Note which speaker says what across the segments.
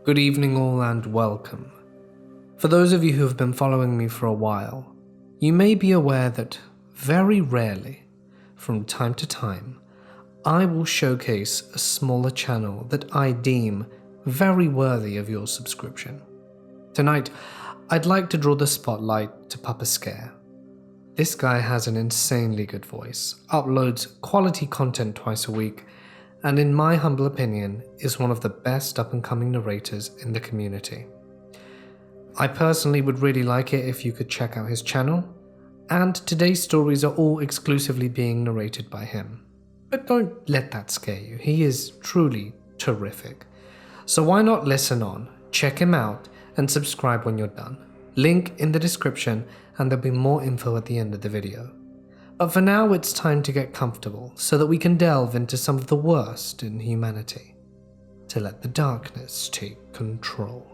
Speaker 1: Good evening all and welcome. For those of you who have been following me for a while, you may be aware that very rarely, from time to time, I will showcase a smaller channel that I deem very worthy of your subscription. Tonight, I'd like to draw the spotlight to Papa Scare. This guy has an insanely good voice, uploads quality content twice a week, and in my humble opinion, is one of the best up-and-coming narrators in the community. I personally would really like it if you could check out his channel, and today's stories are all exclusively being narrated by him. But don't let that scare you, he is truly terrific. So why not listen on, check him out, and subscribe when you're done. Link in the description, and there'll be more info at the end of the video. But for now, it's time to get comfortable so that we can delve into some of the worst in humanity, to let the darkness take control.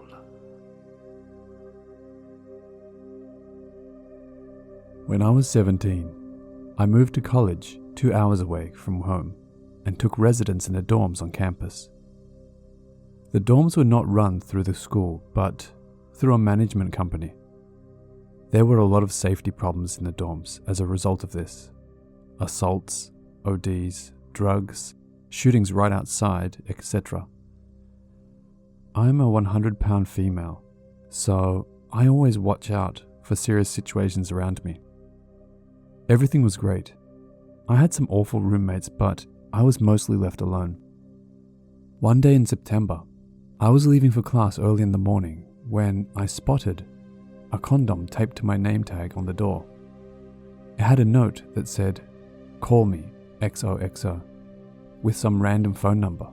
Speaker 2: When I was 17, I moved to college 2 hours away from home and took residence in the dorms on campus. The dorms were not run through the school, but through a management company. There were a lot of safety problems in the dorms as a result of this. Assaults, ODs, drugs, shootings right outside, etc. I'm a 100-pound female, so I always watch out for serious situations around me. Everything was great. I had some awful roommates, but I was mostly left alone. One day in September, I was leaving for class early in the morning when I spotted a condom taped to my name tag on the door. It had a note that said, "Call me, XOXO," with some random phone number.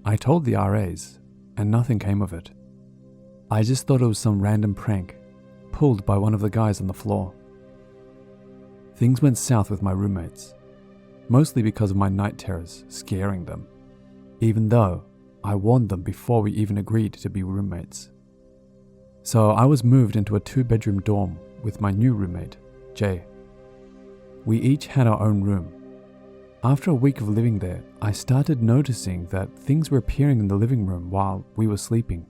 Speaker 2: I told the RAs, and nothing came of it. I just thought it was some random prank, pulled by one of the guys on the floor. Things went south with my roommates, mostly because of my night terrors scaring them, even though I warned them before we even agreed to be roommates. So I was moved into a 2-bedroom dorm with my new roommate, Jay. We each had our own room. After a week of living there, I started noticing that things were appearing in the living room while we were sleeping.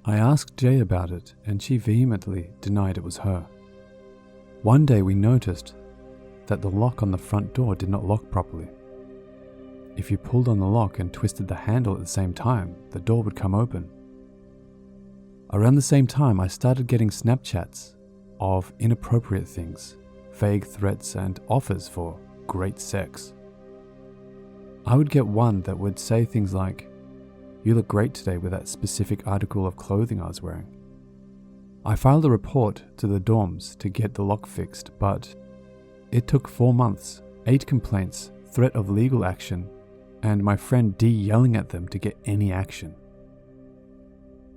Speaker 2: I asked Jay about it, and she vehemently denied it was her. One day we noticed that the lock on the front door did not lock properly. If you pulled on the lock and twisted the handle at the same time, the door would come open. Around the same time, I started getting Snapchats of inappropriate things, vague threats and offers for great sex. I would get one that would say things like, "You look great today with that specific article of clothing I was wearing." I filed a report to the dorms to get the lock fixed, but it took 4 months, 8 complaints, threat of legal action, and my friend D yelling at them to get any action.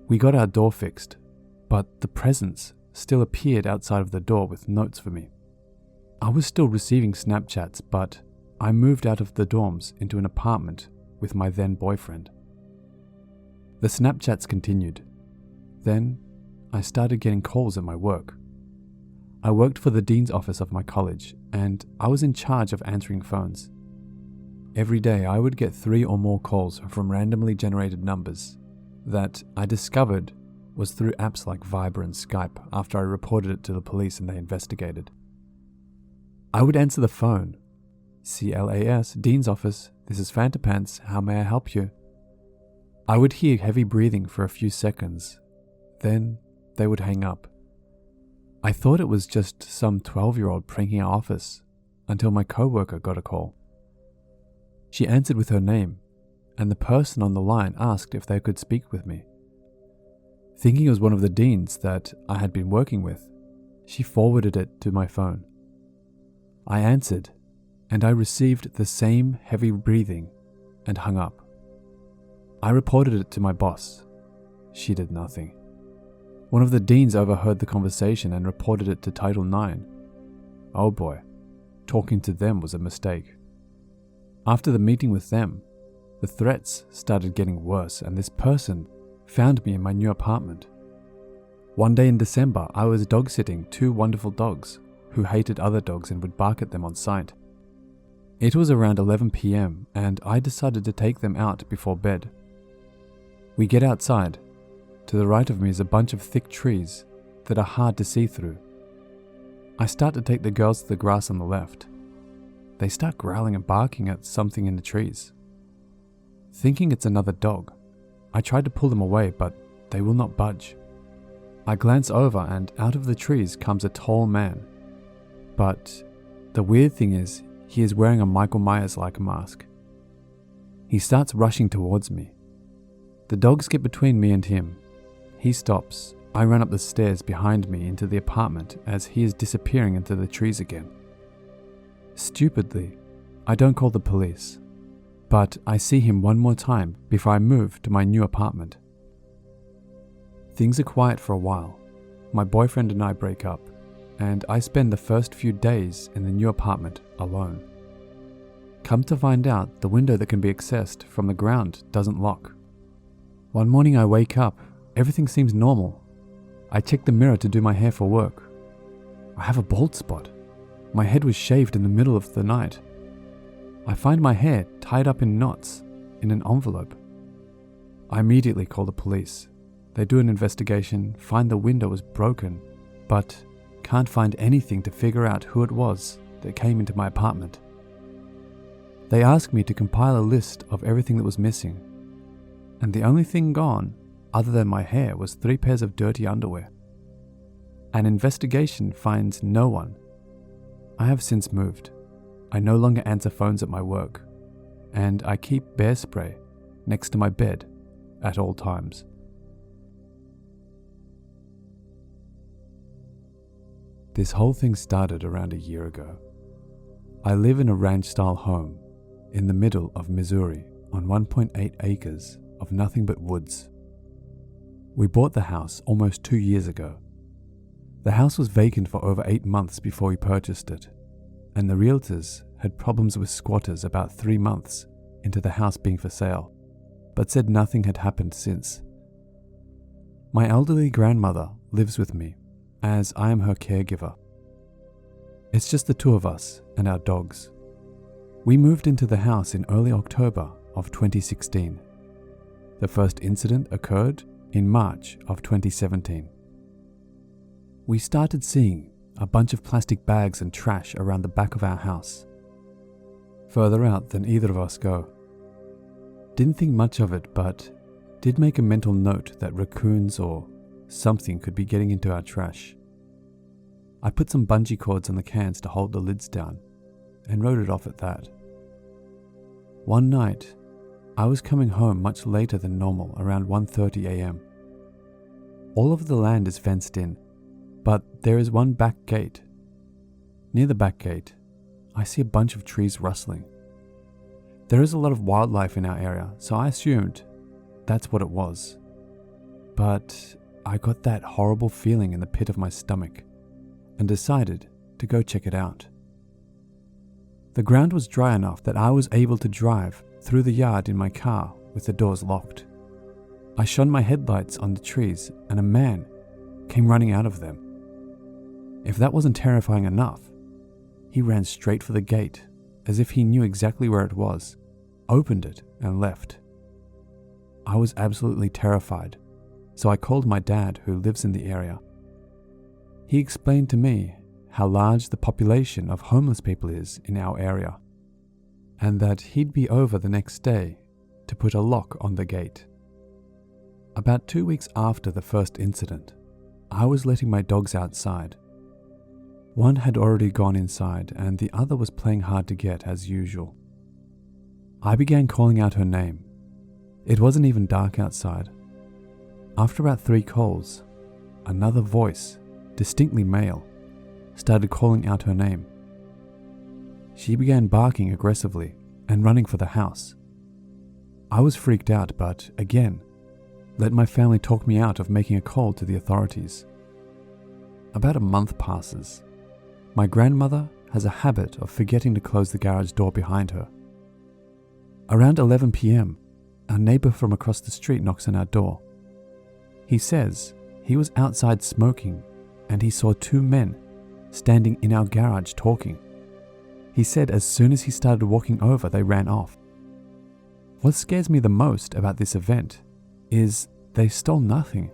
Speaker 2: We got our door fixed, but the presence still appeared outside of the door with notes for me. I was still receiving Snapchats, but I moved out of the dorms into an apartment with my then boyfriend. The Snapchats continued. Then I started getting calls at my work. I worked for the dean's office of my college, and I was in charge of answering phones. Every day I would get 3 or more calls from randomly generated numbers that I discovered was through apps like Viber and Skype after I reported it to the police and they investigated. I would answer the phone. "CLAS, Dean's office, this is Fantapants, how may I help you?" I would hear heavy breathing for a few seconds, then they would hang up. I thought it was just some 12-year-old pranking our office until my coworker got a call. She answered with her name, and the person on the line asked if they could speak with me. Thinking it was one of the deans that I had been working with, she forwarded it to my phone. I answered, and I received the same heavy breathing and hung up. I reported it to my boss. She did nothing. One of the deans overheard the conversation and reported it to Title IX. Oh boy, talking to them was a mistake. After the meeting with them, the threats started getting worse, and this person found me in my new apartment. One day in December, I was dog-sitting 2 wonderful dogs who hated other dogs and would bark at them on sight. It was around 11 p.m. and I decided to take them out before bed. We get outside. To the right of me is a bunch of thick trees that are hard to see through. I start to take the girls to the grass on the left. They start growling and barking at something in the trees. Thinking it's another dog, I try to pull them away, but they will not budge. I glance over and out of the trees comes a tall man. But the weird thing is, he is wearing a Michael Myers-like mask. He starts rushing towards me. The dogs get between me and him. He stops. I run up the stairs behind me into the apartment as he is disappearing into the trees again. Stupidly, I don't call the police, but I see him one more time before I move to my new apartment. Things are quiet for a while. My boyfriend and I break up, and I spend the first few days in the new apartment alone. Come to find out, the window that can be accessed from the ground doesn't lock. One morning I wake up, everything seems normal. I check the mirror to do my hair for work. I have a bald spot. My head was shaved in the middle of the night. I find my hair tied up in knots in an envelope. I immediately call the police. They do an investigation, find the window was broken, but can't find anything to figure out who it was that came into my apartment. They ask me to compile a list of everything that was missing, and the only thing gone, other than my hair, was 3 pairs of dirty underwear. An investigation finds no one. I have since moved. I no longer answer phones at my work, and I keep bear spray next to my bed at all times. This whole thing started around a year ago. I live in a ranch-style home in the middle of Missouri on 1.8 acres of nothing but woods. We bought the house almost 2 years ago. The house was vacant for over 8 months before we purchased it, and the realtors had problems with squatters about 3 months into the house being for sale, but said nothing had happened since. My elderly grandmother lives with me, as I am her caregiver. It's just the 2 of us and our dogs. We moved into the house in early October of 2016. The first incident occurred in March of 2017. We started seeing a bunch of plastic bags and trash around the back of our house, further out than either of us go. Didn't think much of it, but did make a mental note that raccoons or something could be getting into our trash. I put some bungee cords on the cans to hold the lids down and wrote it off at that. One night, I was coming home much later than normal, around 1:30 a.m. All of the land is fenced in, but there is one back gate. Near the back gate, I see a bunch of trees rustling. There is a lot of wildlife in our area, so I assumed that's what it was. But I got that horrible feeling in the pit of my stomach and decided to go check it out. The ground was dry enough that I was able to drive through the yard in my car with the doors locked. I shone my headlights on the trees and a man came running out of them. If that wasn't terrifying enough, he ran straight for the gate as if he knew exactly where it was, opened it and left. I was absolutely terrified, so I called my dad, who lives in the area. He explained to me how large the population of homeless people is in our area, and that he'd be over the next day to put a lock on the gate. About 2 weeks after the first incident, I was letting my dogs outside. One had already gone inside and the other was playing hard to get as usual. I began calling out her name. It wasn't even dark outside. After about 3 calls, another voice, distinctly male, started calling out her name. She began barking aggressively and running for the house. I was freaked out, but again, let my family talk me out of making a call to the authorities. About a month passes. My grandmother has a habit of forgetting to close the garage door behind her. Around 11 p.m., our neighbor from across the street knocks on our door. He says he was outside smoking and he saw 2 men standing in our garage talking. He said as soon as he started walking over, they ran off. What scares me the most about this event is they stole nothing.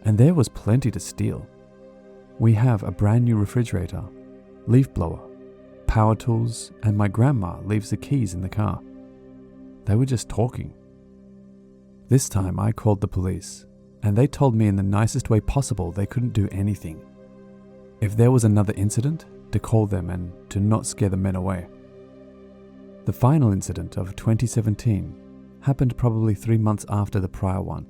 Speaker 2: And there was plenty to steal. We have a brand new refrigerator, leaf blower, power tools, and my grandma leaves the keys in the car. They were just talking. This time I called the police, and they told me in the nicest way possible they couldn't do anything. If there was another incident, to call them and to not scare the men away. The final incident of 2017 happened probably 3 months after the prior one.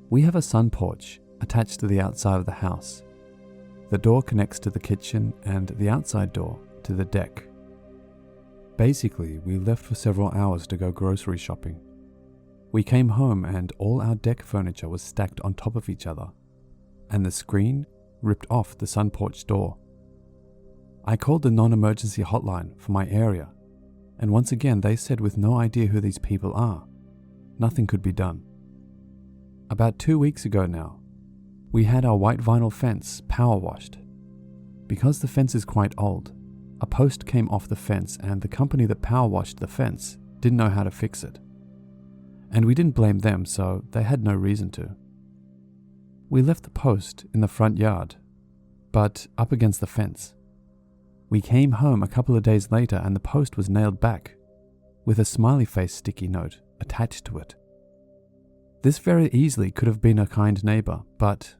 Speaker 2: We have a sun porch attached to the outside of the house. The door connects to the kitchen and the outside door to the deck. Basically, we left for several hours to go grocery shopping. We came home and all our deck furniture was stacked on top of each other, and the screen ripped off the sun porch door. I called the non-emergency hotline for my area, and once again they said with no idea who these people are, nothing could be done. About 2 weeks ago now, we had our white vinyl fence power washed. Because the fence is quite old, a post came off the fence and the company that power washed the fence didn't know how to fix it. And we didn't blame them, so they had no reason to. We left the post in the front yard, but up against the fence. We came home a couple of days later and the post was nailed back, with a smiley face sticky note attached to it. This very easily could have been a kind neighbor, but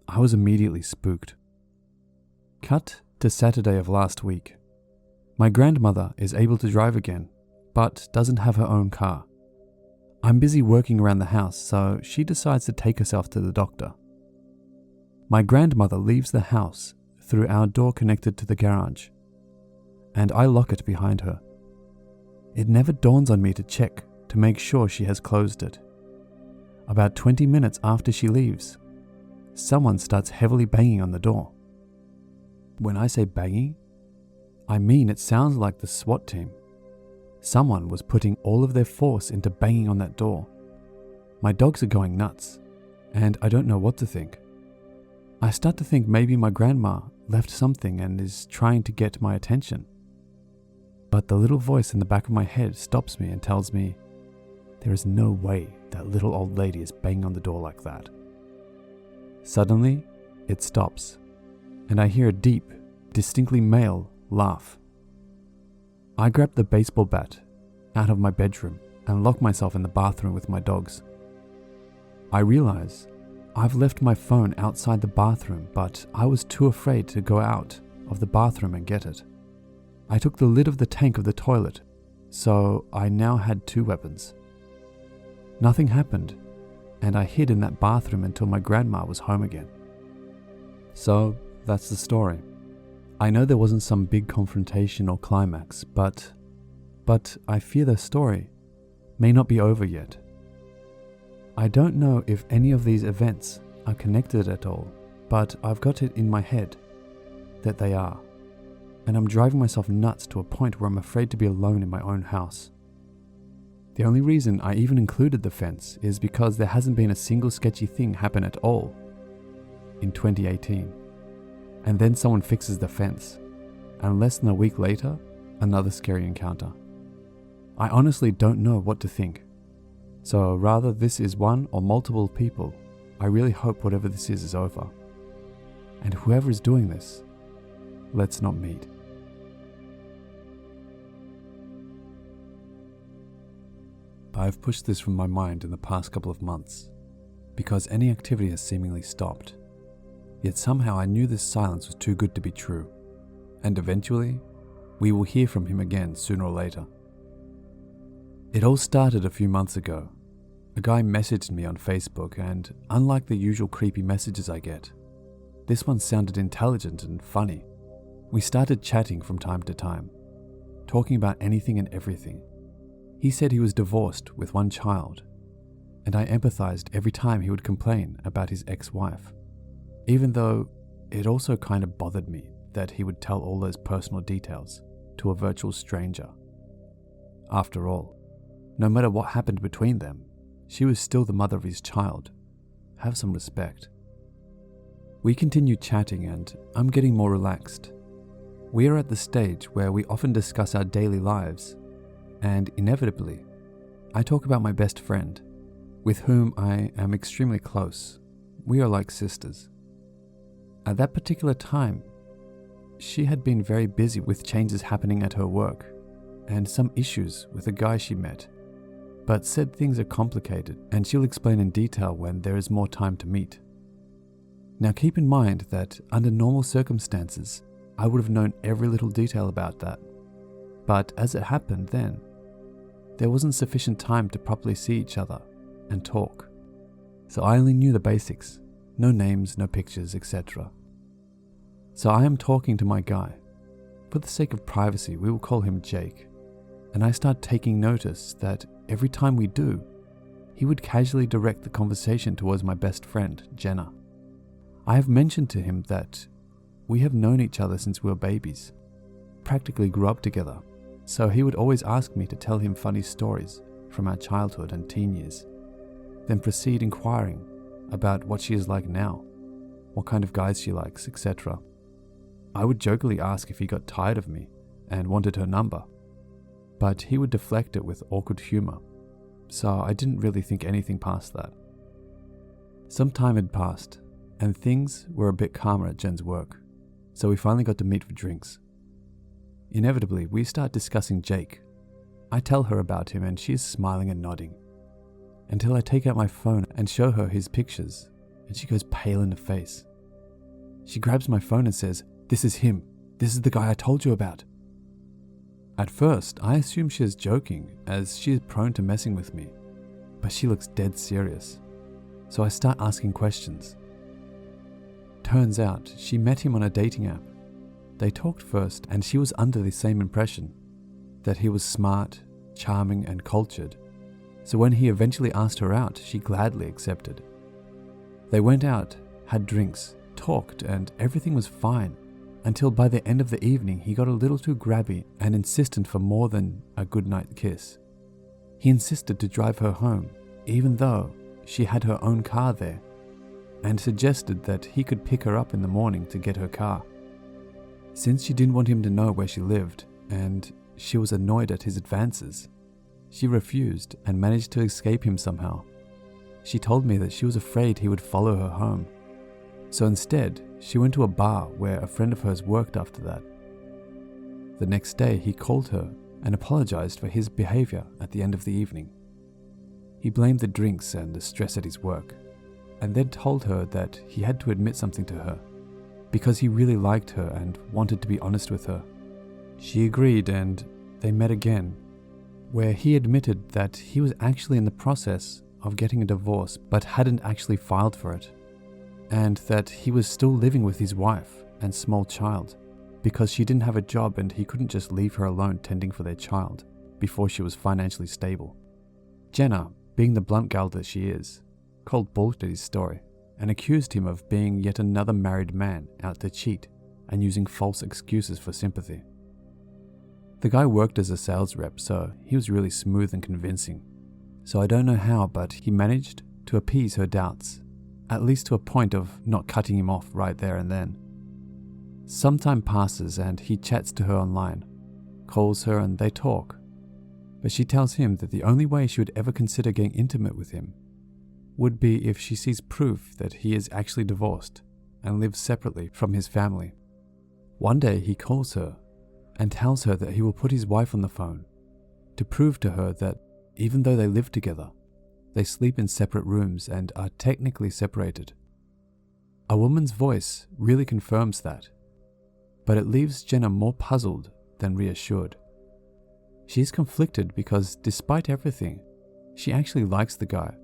Speaker 2: I was immediately spooked. Cut to Saturday of last week. My grandmother is able to drive again, but doesn't have her own car. I'm busy working around the house, so she decides to take herself to the doctor. My grandmother leaves the house through our door connected to the garage, and I lock it behind her. It never dawns on me to check to make sure she has closed it. About 20 minutes after she leaves, someone starts heavily banging on the door. When I say banging, I mean it sounds like the SWAT team. Someone was putting all of their force into banging on that door. My dogs are going nuts, and I don't know what to think. I start to think maybe my grandma left something and is trying to get my attention. But the little voice in the back of my head stops me and tells me, there is no way that little old lady is banging on the door like that. Suddenly, it stops, and I hear a deep, distinctly male laugh. I grab the baseball bat out of my bedroom and lock myself in the bathroom with my dogs. I realize I've left my phone outside the bathroom, but I was too afraid to go out of the bathroom and get it. I took the lid of the tank of the toilet, so I now had 2 weapons. Nothing happened, and I hid in that bathroom until my grandma was home again. So that's the story. I know there wasn't some big confrontation or climax, but I fear the story may not be over yet. I don't know if any of these events are connected at all, but I've got it in my head that they are, and I'm driving myself nuts to a point where I'm afraid to be alone in my own house. The only reason I even included the fence is because there hasn't been a single sketchy thing happen at all in 2018. And then someone fixes the fence, and less than a week later, another scary encounter. I honestly don't know what to think. So rather this is one or multiple people, I really hope whatever this is over. And whoever is doing this, let's not meet. I've pushed this from my mind in the past couple of months, because any activity has seemingly stopped. Yet somehow I knew this silence was too good to be true, and eventually, we will hear from him again sooner or later. It all started a few months ago. A guy messaged me on Facebook, and unlike the usual creepy messages I get, this one sounded intelligent and funny. We started chatting from time to time, talking about anything and everything. He said he was divorced with 1 child, and I empathized every time he would complain about his ex-wife. Even though it also kind of bothered me that he would tell all those personal details to a virtual stranger. After all, no matter what happened between them, she was still the mother of his child. Have some respect. We continued chatting and I'm getting more relaxed. We are at the stage where we often discuss our daily lives, and inevitably, I talk about my best friend. with whom I am extremely close. We are like sisters. At that particular time, she had been very busy with changes happening at her work and some issues with a guy she met, but said things are complicated and she'll explain in detail when there is more time to meet. Now keep in mind that under normal circumstances, I would have known every little detail about that. But as it happened then, there wasn't sufficient time to properly see each other and talk. So I only knew the basics, no names, no pictures, etc. So I am talking to my guy. For the sake of privacy, we will call him Jake. And I start taking notice that every time we do, he would casually direct the conversation towards my best friend, Jenna. I have mentioned to him that we have known each other since we were babies, practically grew up together, so he would always ask me to tell him funny stories from our childhood and teen years, then proceed inquiring about what she is like now, what kind of guys she likes, etc. I would jokingly ask if he got tired of me and wanted her number, but he would deflect it with awkward humor, so I didn't really think anything past that. Some time had passed, and things were a bit calmer at Jen's work, so we finally got to meet for drinks. Inevitably, we start discussing Jake. I tell her about him and she is smiling and nodding, until I take out my phone and show her his pictures, and she goes pale in the face. She grabs my phone and says, "This is him. This is the guy I told you about." At first, I assume she is joking, as she is prone to messing with me, but she looks dead serious, so I start asking questions. Turns out, she met him on a dating app. They talked first, and she was under the same impression, that he was smart, charming, and cultured, so when he eventually asked her out, she gladly accepted. They went out, had drinks, talked, and everything was fine, until by the end of the evening he got a little too grabby and insistent for more than a goodnight kiss. He insisted to drive her home, even though she had her own car there, and suggested that he could pick her up in the morning to get her car. Since she didn't want him to know where she lived, and she was annoyed at his advances, she refused and managed to escape him somehow. She told me that she was afraid he would follow her home, so instead she went to a bar where a friend of hers worked after that. The next day he called her and apologized for his behavior at the end of the evening. He blamed the drinks and the stress at his work, and then told her that he had to admit something to her, because he really liked her and wanted to be honest with her. She agreed and they met again, where he admitted that he was actually in the process of getting a divorce but hadn't actually filed for it, and that he was still living with his wife and small child because she didn't have a job and he couldn't just leave her alone tending for their child before she was financially stable. Jenna, being the blunt gal that she is, called bullshit his story and accused him of being yet another married man out to cheat and using false excuses for sympathy. The guy worked as a sales rep, so he was really smooth and convincing. So I don't know how, but he managed to appease her doubts, at least to a point of not cutting him off right there and then. Some time passes and he chats to her online, calls her and they talk. But she tells him that the only way she would ever consider getting intimate with him would be if she sees proof that he is actually divorced and lives separately from his family. One day he calls her and tells her that he will put his wife on the phone to prove to her that even though they live together, they sleep in separate rooms and are technically separated. A woman's voice really confirms that, but it leaves Jenna more puzzled than reassured. She is conflicted because despite everything, she actually likes the guy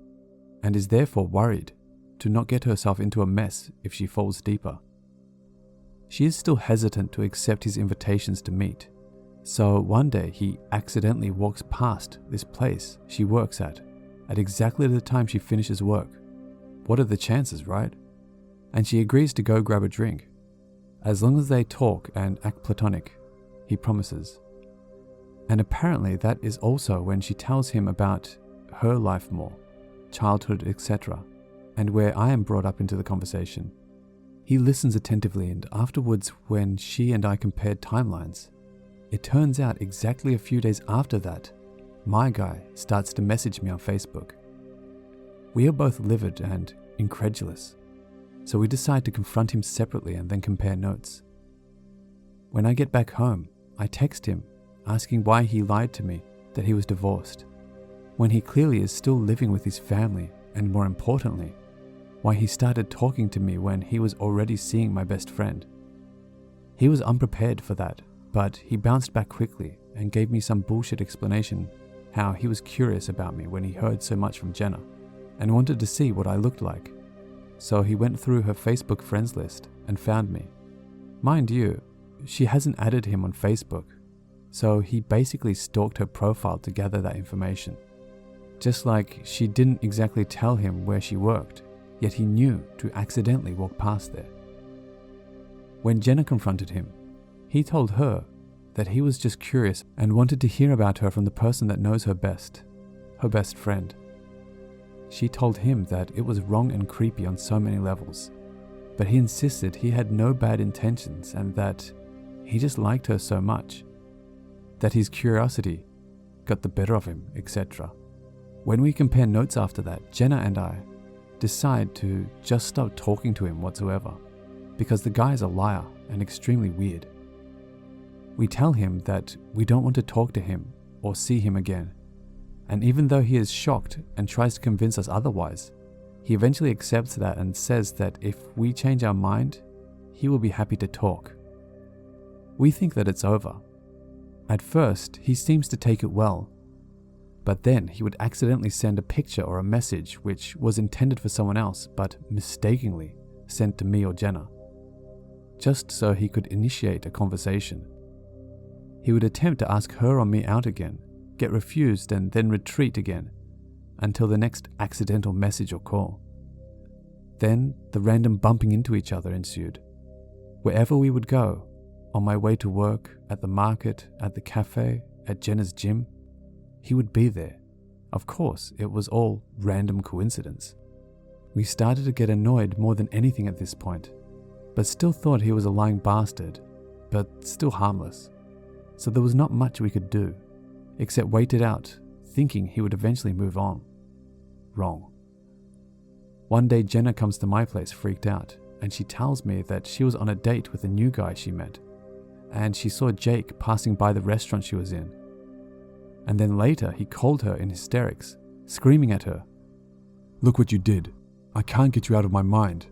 Speaker 2: and is therefore worried to not get herself into a mess if she falls deeper. She is still hesitant to accept his invitations to meet, so one day he accidentally walks past this place she works at exactly the time she finishes work. What are the chances, right? And she agrees to go grab a drink. As long as they talk and act platonic, he promises. And apparently that is also when she tells him about her life more, childhood, etc., and where I am brought up into the conversation. He listens attentively, and afterwards when she and I compared timelines, it turns out exactly a few days after that, my guy starts to message me on Facebook. We are both livid and incredulous, so we decide to confront him separately and then compare notes. When I get back home, I text him asking why he lied to me that he was divorced, when he clearly is still living with his family, and more importantly, why he started talking to me when he was already seeing my best friend. He was unprepared for that, but he bounced back quickly and gave me some bullshit explanation how he was curious about me when he heard so much from Jenna and wanted to see what I looked like. So he went through her Facebook friends list and found me. Mind you, she hasn't added him on Facebook, so he basically stalked her profile to gather that information. Just like she didn't exactly tell him where she worked, yet he knew to accidentally walk past there. When Jenna confronted him, he told her that he was just curious and wanted to hear about her from the person that knows her best friend. She told him that it was wrong and creepy on so many levels, but he insisted he had no bad intentions and that he just liked her so much, that his curiosity got the better of him, etc. When we compare notes after that, Jenna and I decide to just stop talking to him whatsoever, because the guy is a liar and extremely weird. We tell him that we don't want to talk to him or see him again, and even though he is shocked and tries to convince us otherwise, he eventually accepts that and says that if we change our mind, he will be happy to talk. We think that it's over. At first, he seems to take it well, but then he would accidentally send a picture or a message which was intended for someone else but mistakenly sent to me or Jenna, just so he could initiate a conversation. He would attempt to ask her or me out again, get refused, and then retreat again until the next accidental message or call. Then the random bumping into each other ensued. Wherever we would go, on my way to work, at the market, at the cafe, at Jenna's gym, he would be there. Of course, it was all random coincidence. We started to get annoyed more than anything at this point, but still thought he was a lying bastard, but still harmless. So there was not much we could do, except wait it out, thinking he would eventually move on. Wrong. One day Jenna comes to my place freaked out, and she tells me that she was on a date with a new guy she met, and she saw Jake passing by the restaurant she was in. And then later he called her in hysterics, screaming at her, "Look what you did. I can't get you out of my mind.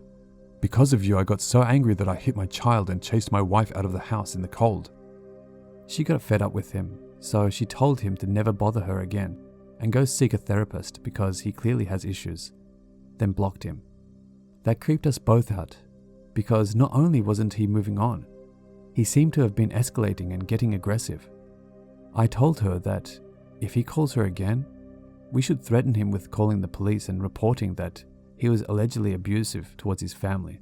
Speaker 2: Because of you, I got so angry that I hit my child and chased my wife out of the house in the cold." She got fed up with him, so she told him to never bother her again and go seek a therapist because he clearly has issues, then blocked him. That creeped us both out, because not only wasn't he moving on, he seemed to have been escalating and getting aggressive. I told her that if he calls her again, we should threaten him with calling the police and reporting that he was allegedly abusive towards his family.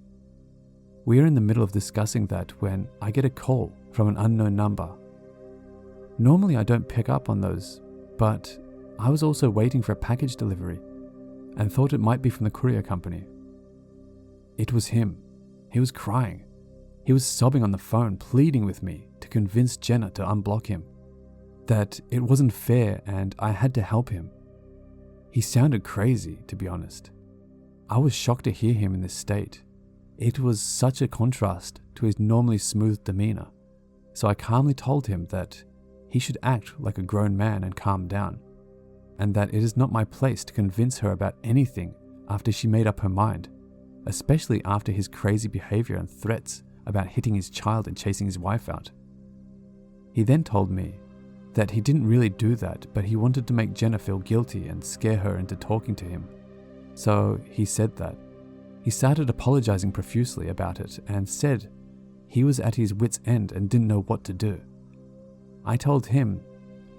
Speaker 2: We are in the middle of discussing that when I get a call from an unknown number. Normally I don't pick up on those, but I was also waiting for a package delivery and thought it might be from the courier company. It was him. He was crying. He was sobbing on the phone, pleading with me to convince Jenna to unblock him, that it wasn't fair and I had to help him. He sounded crazy, to be honest. I was shocked to hear him in this state. It was such a contrast to his normally smooth demeanor, so I calmly told him that he should act like a grown man and calm down, and that it is not my place to convince her about anything after she made up her mind, especially after his crazy behavior and threats about hitting his child and chasing his wife out. He then told me that he didn't really do that, but he wanted to make Jenna feel guilty and scare her into talking to him. So he said that. He started apologizing profusely about it and said he was at his wit's end and didn't know what to do. I told him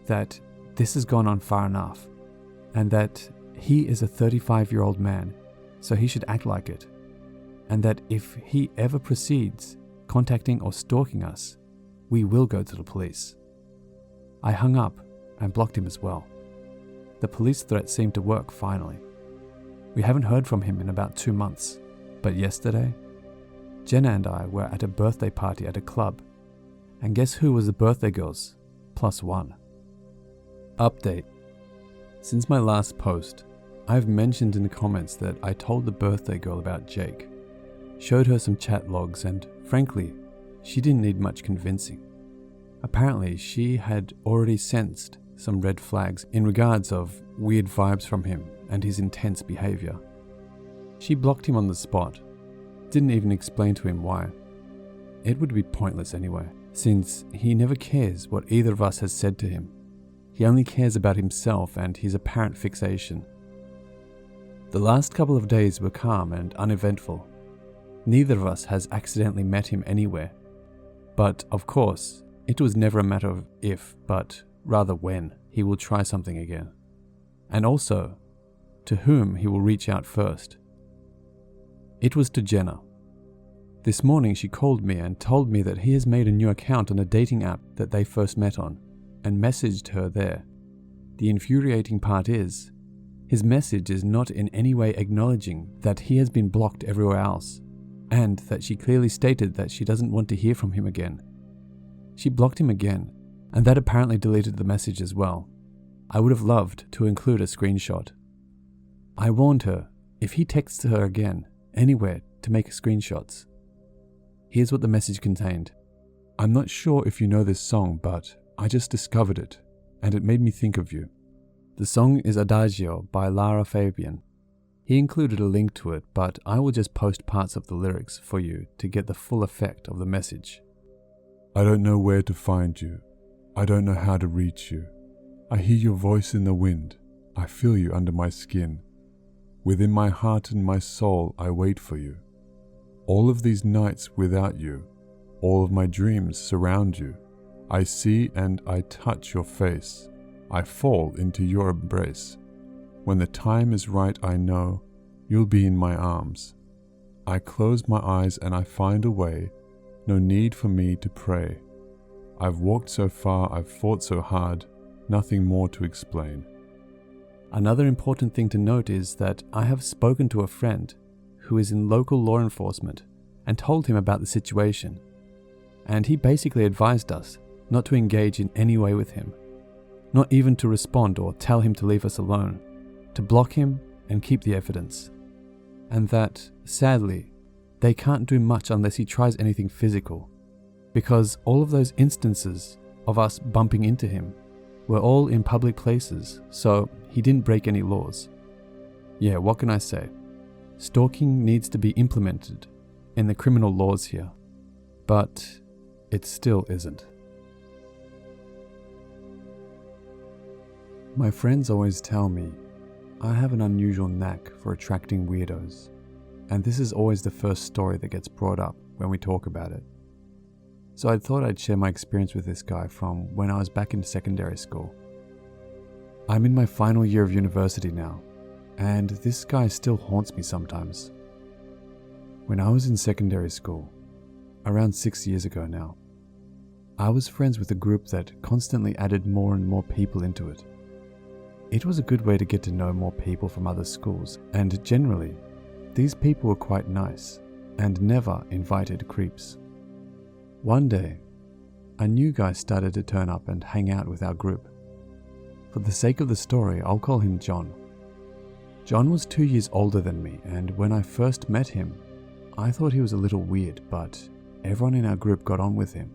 Speaker 2: that this has gone on far enough and that he is a 35-year-old man, so he should act like it, and that if he ever proceeds contacting or stalking us, we will go to the police. I hung up and blocked him as well. The police threat seemed to work finally. We haven't heard from him in about 2 months, but yesterday, Jenna and I were at a birthday party at a club, and guess who was the birthday girl's +1? Update. Since my last post, I've mentioned in the comments that I told the birthday girl about Jake, showed her some chat logs, and frankly, she didn't need much convincing. Apparently, she had already sensed some red flags in regards of weird vibes from him and his intense behavior. She blocked him on the spot, didn't even explain to him why. It would be pointless anyway, since he never cares what either of us has said to him. He only cares about himself and his apparent fixation. The last couple of days were calm and uneventful. Neither of us has accidentally met him anywhere. But, of course, it was never a matter of if, but rather when he will try something again. And also, to whom he will reach out first. It was to Jenna. This morning she called me and told me that he has made a new account on a dating app that they first met on, and messaged her there. The infuriating part is, his message is not in any way acknowledging that he has been blocked everywhere else, and that she clearly stated that she doesn't want to hear from him again. She blocked him again, and that apparently deleted the message as well. I would have loved to include a screenshot. I warned her, if he texts her again, anywhere, to make screenshots. Here's what the message contained. I'm not sure if you know this song, but I just discovered it, and it made me think of you. The song is Adagio by Lara Fabian. He included a link to it, but I will just post parts of the lyrics for you to get the full effect of the message.
Speaker 3: I don't know where to find you. I don't know how to reach you. I hear your voice in the wind. I feel you under my skin. Within my heart and my soul, I wait for you. All of these nights without you, all of my dreams surround you. I see and I touch your face. I fall into your embrace. When the time is right, I know you'll be in my arms. I close my eyes and I find a way. No need for me to pray. I've walked so far, I've fought so hard, nothing more to explain.
Speaker 2: Another important thing to note is that I have spoken to a friend who is in local law enforcement and told him about the situation. And he basically advised us not to engage in any way with him, not even to respond or tell him to leave us alone, to block him and keep the evidence. And that, sadly, they can't do much unless he tries anything physical, because all of those instances of us bumping into him were all in public places, so he didn't break any laws. Yeah, what can I say? Stalking needs to be implemented in the criminal laws here, but it still isn't. My friends always tell me I have an unusual knack for attracting weirdos, and this is always the first story that gets brought up when we talk about it. So I thought I'd share my experience with this guy from when I was back in secondary school. I'm in my final year of university now, and this guy still haunts me sometimes. When I was in secondary school, around 6 years ago now, I was friends with a group that constantly added more and more people into it. It was a good way to get to know more people from other schools, and generally, these people were quite nice and never invited creeps. One day, a new guy started to turn up and hang out with our group. For the sake of the story, I'll call him John. John was 2 years older than me, and when I first met him, I thought he was a little weird, but everyone in our group got on with him.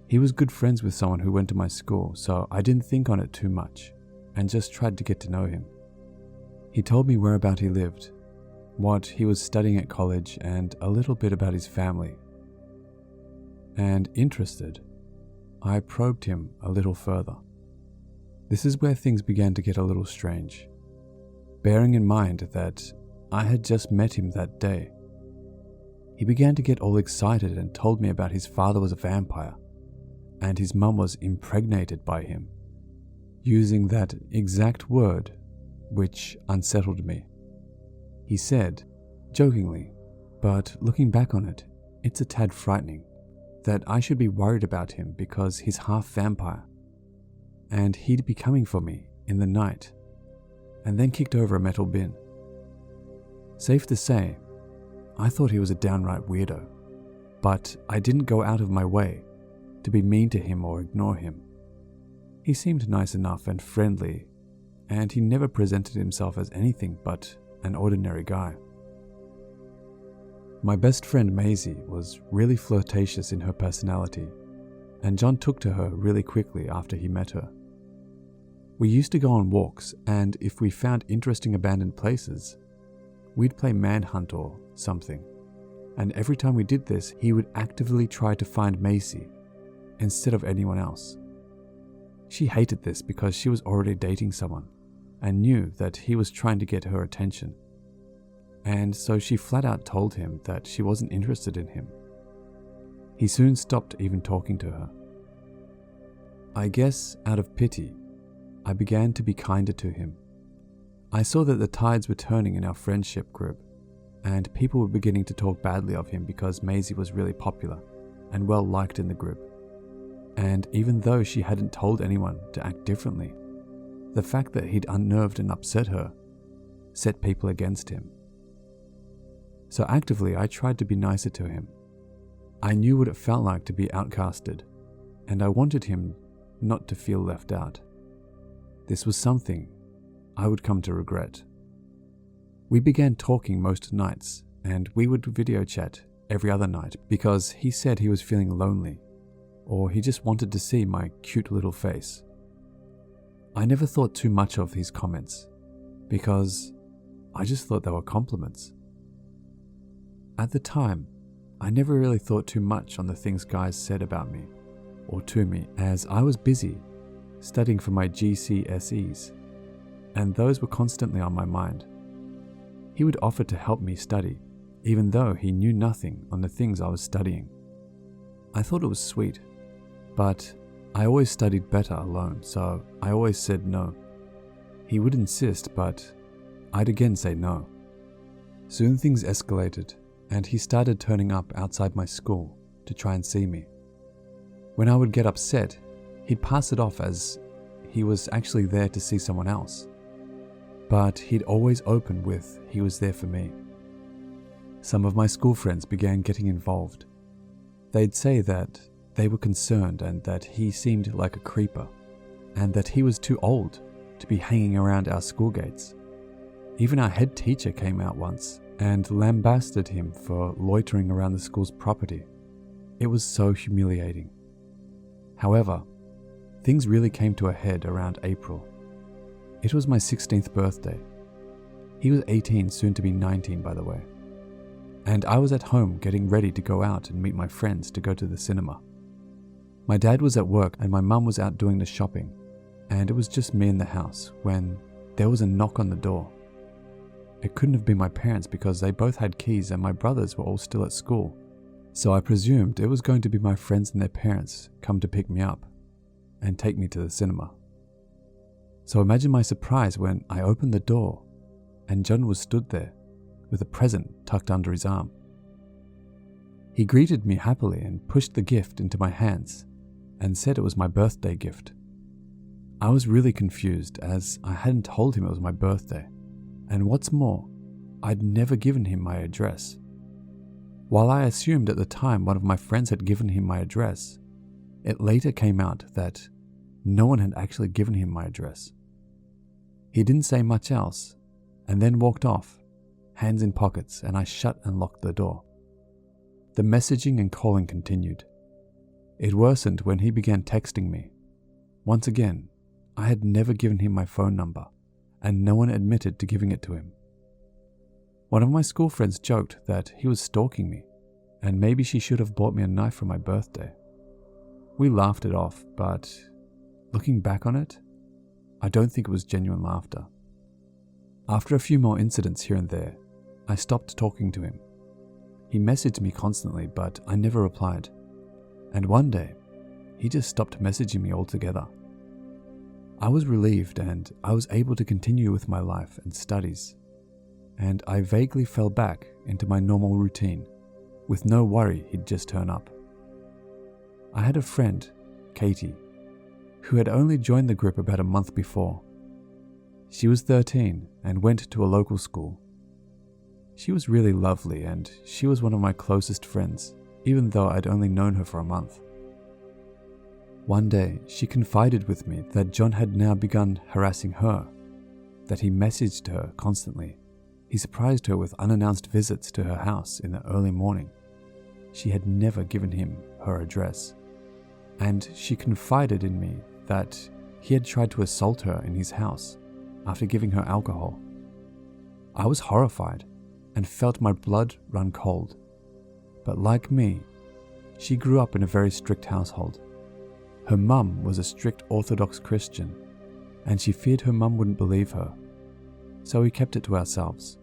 Speaker 2: He was good friends with someone who went to my school, so I didn't think on it too much, and just tried to get to know him. He told me whereabout he lived, what he was studying at college, and a little bit about his family. And interested, I probed him a little further. This is where things began to get a little strange, bearing in mind that I had just met him that day. He began to get all excited and told me about his father was a vampire, and his mum was impregnated by him, using that exact word, which unsettled me. He said, jokingly, but looking back on it, it's a tad frightening, that I should be worried about him because he's half vampire, and he'd be coming for me in the night, and then kicked over a metal bin. Safe to say, I thought he was a downright weirdo, but I didn't go out of my way to be mean to him or ignore him. He seemed nice enough and friendly, and he never presented himself as anything but an ordinary guy. My best friend Maisie was really flirtatious in her personality, and John took to her really quickly after he met her. We used to go on walks, and if we found interesting abandoned places, we'd play manhunt or something. And every time we did this, he would actively try to find Maisie instead of anyone else. She hated this because she was already dating someone and knew that he was trying to get her attention. And so she flat out told him that she wasn't interested in him. He soon stopped even talking to her. I guess out of pity, I began to be kinder to him. I saw that the tides were turning in our friendship group, and people were beginning to talk badly of him because Maisie was really popular and well liked in the group. And even though she hadn't told anyone to act differently, the fact that he'd unnerved and upset her set people against him. So actively I tried to be nicer to him. I knew what it felt like to be outcasted, and I wanted him not to feel left out. This was something I would come to regret. We began talking most nights, and we would video chat every other night because he said he was feeling lonely, or he just wanted to see my cute little face. I never thought too much of his comments because I just thought they were compliments. At the time, I never really thought too much on the things guys said about me or to me, as I was busy studying for my GCSEs, and those were constantly on my mind. He would offer to help me study, even though he knew nothing on the things I was studying. I thought it was sweet, but I always studied better alone, so I always said no. He would insist, but I'd again say no. Soon things escalated, and he started turning up outside my school to try and see me. When I would get upset, he'd pass it off as he was actually there to see someone else. But he'd always open with he was there for me. Some of my school friends began getting involved. They'd say that they were concerned and that he seemed like a creeper, and that he was too old to be hanging around our school gates. Even our head teacher came out once and lambasted him for loitering around the school's property. It was so humiliating. However, things really came to a head around April. It was my 16th birthday. He was 18, soon to be 19 by the way. And I was at home getting ready to go out and meet my friends to go to the cinema. My dad was at work and my mum was out doing the shopping, and it was just me in the house when there was a knock on the door. It couldn't have been my parents because they both had keys and my brothers were all still at school, so I presumed it was going to be my friends and their parents come to pick me up and take me to the cinema. So imagine my surprise when I opened the door and John was stood there with a present tucked under his arm. He greeted me happily and pushed the gift into my hands and said it was my birthday gift. I was really confused as I hadn't told him it was my birthday, and what's more, I'd never given him my address. While I assumed at the time one of my friends had given him my address, it later came out that no one had actually given him my address. He didn't say much else and then walked off, hands in pockets, and I shut and locked the door. The messaging and calling continued. It worsened when he began texting me. Once again, I had never given him my phone number, and no one admitted to giving it to him. One of my school friends joked that he was stalking me, and maybe she should have bought me a knife for my birthday. We laughed it off, but looking back on it, I don't think it was genuine laughter. After a few more incidents here and there, I stopped talking to him. He messaged me constantly, but I never replied. And one day, he just stopped messaging me altogether. I was relieved and I was able to continue with my life and studies, and I vaguely fell back into my normal routine, with no worry he'd just turn up. I had a friend, Katie, who had only joined the group about a month before. She was 13 and went to a local school. She was really lovely and she was one of my closest friends, even though I'd only known her for a month. One day, she confided with me that John had now begun harassing her that he messaged her constantly. He surprised her with unannounced visits to her house in the early morning. She had never given him her address, and she confided in me that he had tried to assault her in his house after giving her alcohol. I was horrified and felt my blood run cold. But like me, she grew up in a very strict household. Her mum was a strict Orthodox Christian, and she feared her mum wouldn't believe her, so we kept it to ourselves.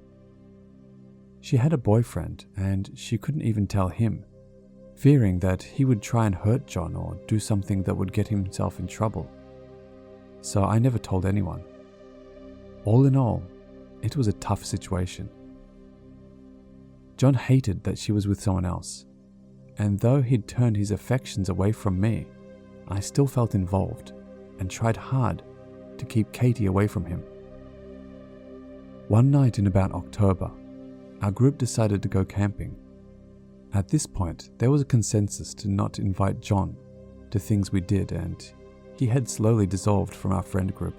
Speaker 2: She had a boyfriend, and she couldn't even tell him, fearing that he would try and hurt John or do something that would get himself in trouble. So I never told anyone. All in all, it was a tough situation. John hated that she was with someone else, and though he'd turned his affections away from me, I still felt involved and tried hard to keep Katie away from him. One night in about October, our group decided to go camping. At this point, there was a consensus to not invite John to things we did, and he had slowly dissolved from our friend group.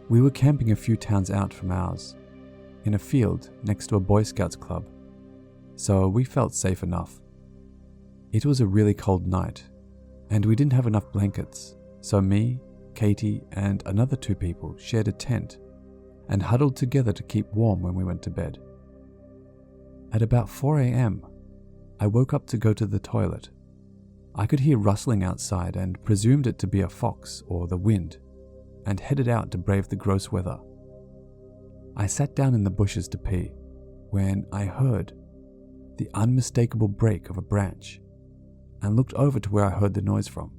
Speaker 2: We were camping a few towns out from ours, in a field next to a Boy Scouts club, so we felt safe enough. It was a really cold night, and we didn't have enough blankets, so me, Katie, and another 2 people shared a tent and huddled together to keep warm when we went to bed. At about 4 a.m, I woke up to go to the toilet. I could hear rustling outside and presumed it to be a fox or the wind, and headed out to brave the gross weather. I sat down in the bushes to pee when I heard the unmistakable break of a branch and looked over to where I heard the noise from.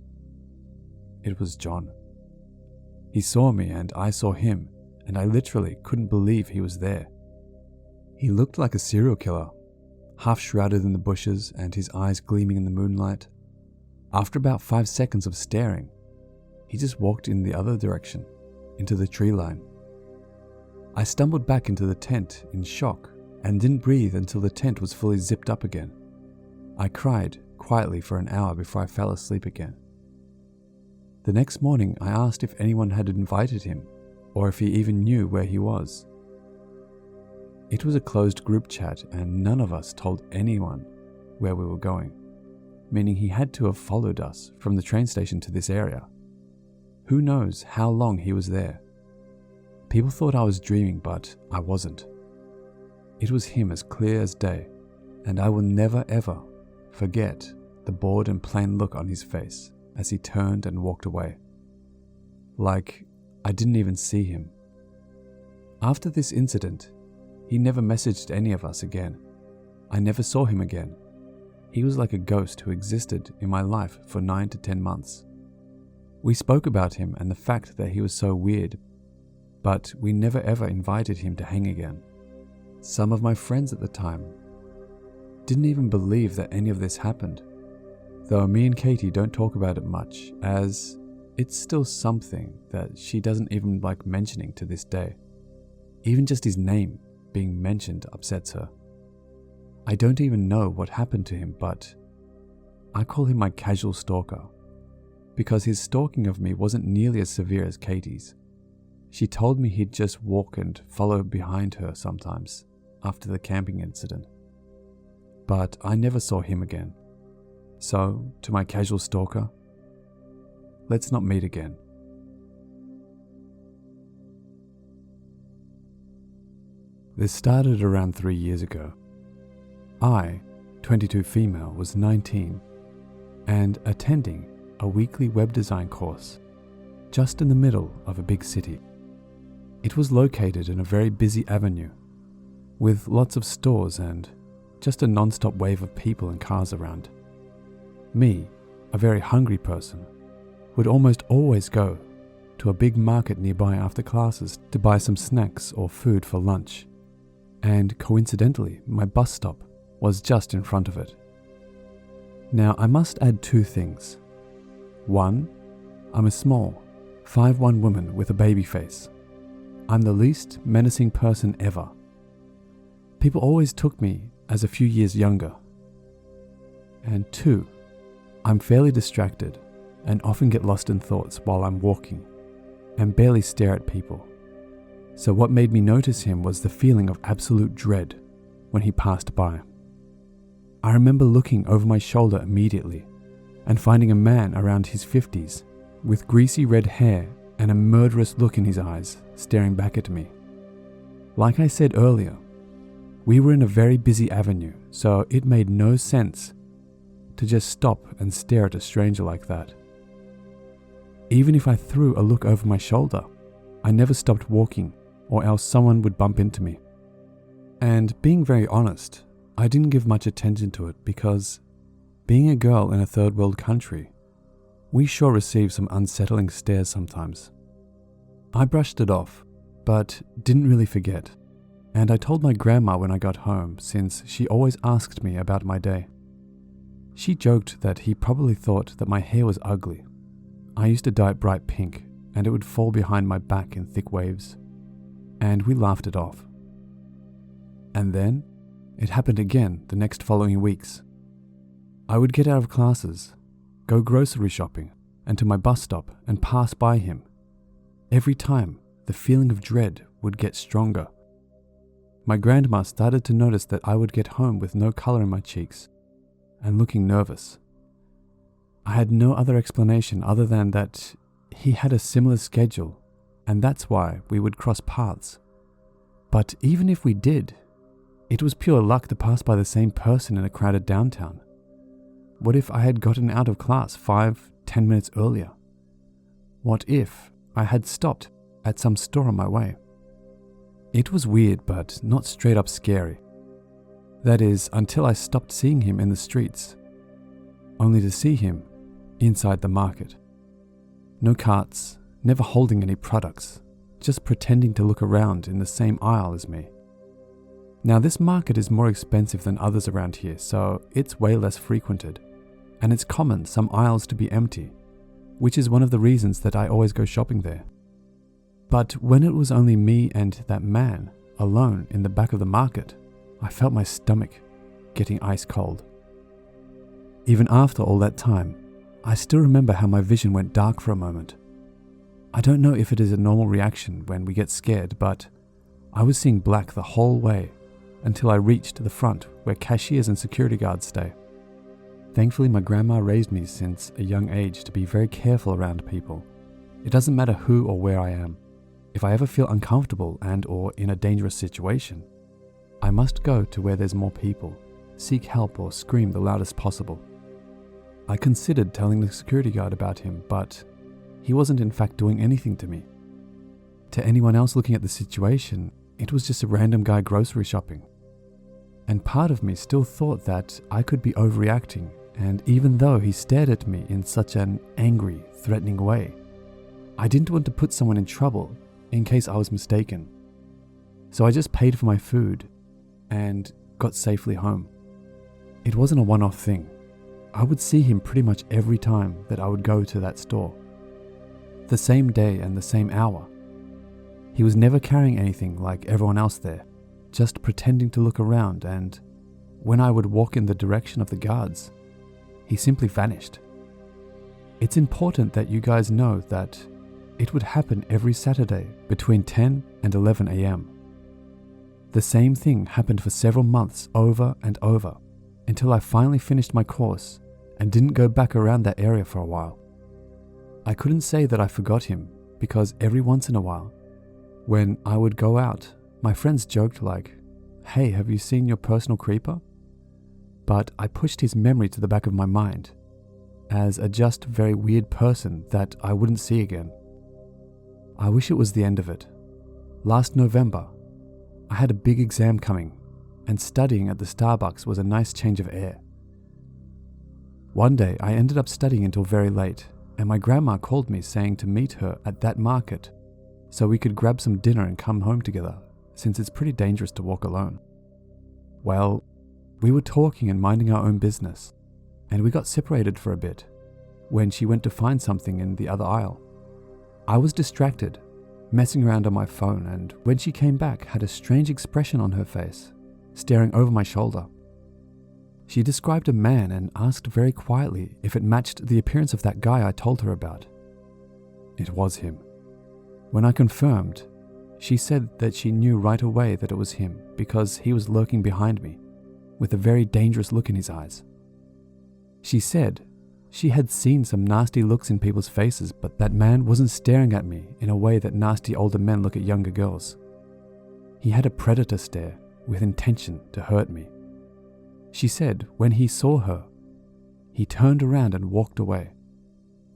Speaker 2: It was John. He saw me and I saw him, and I literally couldn't believe he was there. He looked like a serial killer, half shrouded in the bushes and his eyes gleaming in the moonlight. After about 5 seconds of staring, he just walked in the other direction, into the tree line. I stumbled back into the tent in shock and didn't breathe until the tent was fully zipped up again. I cried quietly for an hour before I fell asleep again. The next morning, I asked if anyone had invited him, or if he even knew where he was. It was a closed group chat, and none of us told anyone where we were going, meaning he had to have followed us from the train station to this area. Who knows how long he was there? People thought I was dreaming, but I wasn't. It was him as clear as day, and I will never ever forget the bored and plain look on his face as he turned and walked away. Like I didn't even see him. After this incident, he never messaged any of us again. I never saw him again. He was like a ghost who existed in my life for 9 to 10 months. We spoke about him and the fact that he was so weird, but we never ever invited him to hang again. Some of my friends at the time didn't even believe that any of this happened, though me and Katie don't talk about it much, as it's still something that she doesn't even like mentioning to this day. Even just his name being mentioned upsets her. I don't even know what happened to him, but I call him my casual stalker, because his stalking of me wasn't nearly as severe as Katie's. She told me he'd just walk and follow behind her sometimes after the camping incident. But I never saw him again. So, to my casual stalker, let's not meet again. This started around 3 years ago. I, 22 female, was 19 and attending a weekly web design course just in the middle of a big city. It was located in a very busy avenue with lots of stores and just a non-stop wave of people and cars around. Me, a very hungry person, would almost always go to a big market nearby after classes to buy some snacks or food for lunch. And coincidentally, my bus stop was just in front of it. Now, I must add 2 things. 1, I'm a small, 5'1" woman with a baby face. I'm the least menacing person ever. People always took me as a few years younger. And 2, I'm fairly distracted and often get lost in thoughts while I'm walking and barely stare at people. So what made me notice him was the feeling of absolute dread when he passed by. I remember looking over my shoulder immediately and finding a man around his 50s with greasy red hair and a murderous look in his eyes staring back at me. Like I said earlier, we were in a very busy avenue, so it made no sense to just stop and stare at a stranger like that. Even if I threw a look over my shoulder, I never stopped walking, or else someone would bump into me. And being very honest, I didn't give much attention to it because, being a girl in a third world country, we sure receive some unsettling stares sometimes. I brushed it off, but didn't really forget, and I told my grandma when I got home since she always asked me about my day. She joked that he probably thought that my hair was ugly. I used to dye it bright pink, and it would fall behind my back in thick waves, and we laughed it off. And then, it happened again the next following weeks. I would get out of classes, go grocery shopping, and to my bus stop and pass by him. Every time, the feeling of dread would get stronger. My grandma started to notice that I would get home with no color in my cheeks and looking nervous. I had no other explanation other than that he had a similar schedule, and that's why we would cross paths. But even if we did, it was pure luck to pass by the same person in a crowded downtown. What if I had gotten out of class 5-10 minutes earlier? What if I had stopped at some store on my way? It was weird, but not straight up scary. That is, until I stopped seeing him in the streets, only to see him inside the market. No carts, never holding any products, just pretending to look around in the same aisle as me. Now this market is more expensive than others around here, so it's way less frequented, and it's common some aisles to be empty, which is one of the reasons that I always go shopping there. But when it was only me and that man alone in the back of the market, I felt my stomach getting ice cold. Even after all that time, I still remember how my vision went dark for a moment. I don't know if it is a normal reaction when we get scared, but I was seeing black the whole way until I reached the front where cashiers and security guards stay. Thankfully, my grandma raised me since a young age to be very careful around people. It doesn't matter who or where I am. If I ever feel uncomfortable and or in a dangerous situation, I must go to where there's more people, seek help or scream the loudest possible. I considered telling the security guard about him, but he wasn't in fact doing anything to me. To anyone else looking at the situation, it was just a random guy grocery shopping. And part of me still thought that I could be overreacting, and even though he stared at me in such an angry, threatening way, I didn't want to put someone in trouble in case I was mistaken. So I just paid for my food and got safely home. It wasn't a one-off thing. I would see him pretty much every time that I would go to that store. The same day and the same hour. He was never carrying anything like everyone else there, just pretending to look around, and when I would walk in the direction of the guards, he simply vanished. It's important that you guys know that it would happen every Saturday between 10 and 11 a.m. The same thing happened for several months over and over until I finally finished my course and didn't go back around that area for a while. I couldn't say that I forgot him because every once in a while, when I would go out, my friends joked like, "Hey, have you seen your personal creeper?" But I pushed his memory to the back of my mind as a just very weird person that I wouldn't see again. I wish it was the end of it. Last November, I had a big exam coming, and studying at the Starbucks was a nice change of air. One day, I ended up studying until very late, and my grandma called me saying to meet her at that market so we could grab some dinner and come home together, since it's pretty dangerous to walk alone. Well, we were talking and minding our own business, and we got separated for a bit when she went to find something in the other aisle. I was distracted, messing around on my phone, and when she came back, had a strange expression on her face, staring over my shoulder. She described a man and asked very quietly if it matched the appearance of that guy I told her about. It was him. When I confirmed, She said that she knew right away that it was him because he was lurking behind me, with a very dangerous look in his eyes. She said she had seen some nasty looks in people's faces, but that man wasn't staring at me in a way that nasty older men look at younger girls. He had a predator stare with intention to hurt me. She said when he saw her, he turned around and walked away.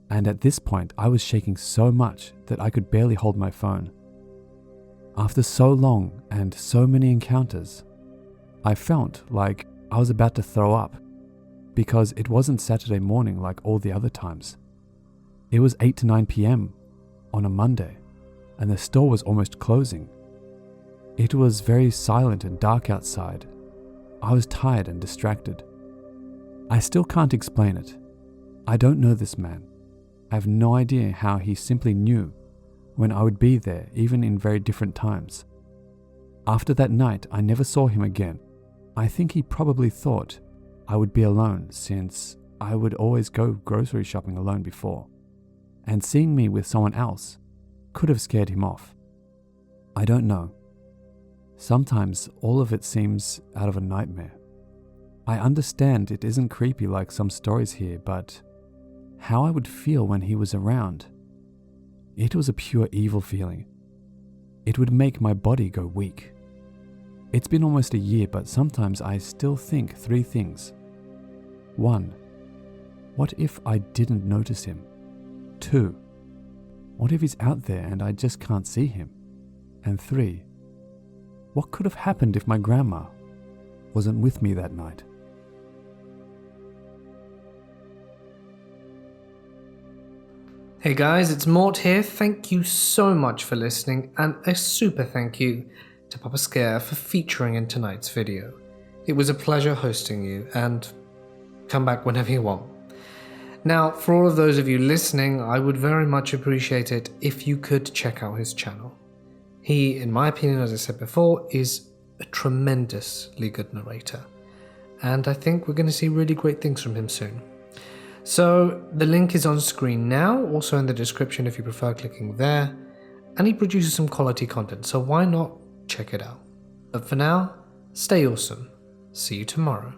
Speaker 2: And at this point, I was shaking so much that I could barely hold my phone. After so long and so many encounters, I felt like I was about to throw up because it wasn't Saturday morning like all the other times. It was 8 to 9 p.m. on a Monday, and the store was almost closing. It was very silent and dark outside. I was tired and distracted. I still can't explain it. I don't know this man. I have no idea how he simply knew when I would be there, even in very different times. After that night, I never saw him again. I think he probably thought I would be alone, since I would always go grocery shopping alone before, and seeing me with someone else could have scared him off. I don't know. Sometimes all of it seems out of a nightmare. I understand it isn't creepy like some stories here, but how I would feel when he was around. It was a pure evil feeling. It would make my body go weak. It's been almost a year, but sometimes I still think 3 things. 1. What if I didn't notice him? 2. What if he's out there and I just can't see him? And 3. What could have happened if my grandma wasn't with me that night?
Speaker 1: Hey guys, it's Mort here. Thank you so much for listening, and a super thank you to Papa Scare for featuring in tonight's video. It was a pleasure hosting you, and come back whenever you want. Now, for all of those of you listening, I would very much appreciate it if you could check out his channel. He, in my opinion, as I said before, is a tremendously good narrator, and I think we're going to see really great things from him soon. So the link is on screen now, also in the description if you prefer clicking there, and he produces some quality content, so why not check it out. But for now, stay awesome. See you tomorrow.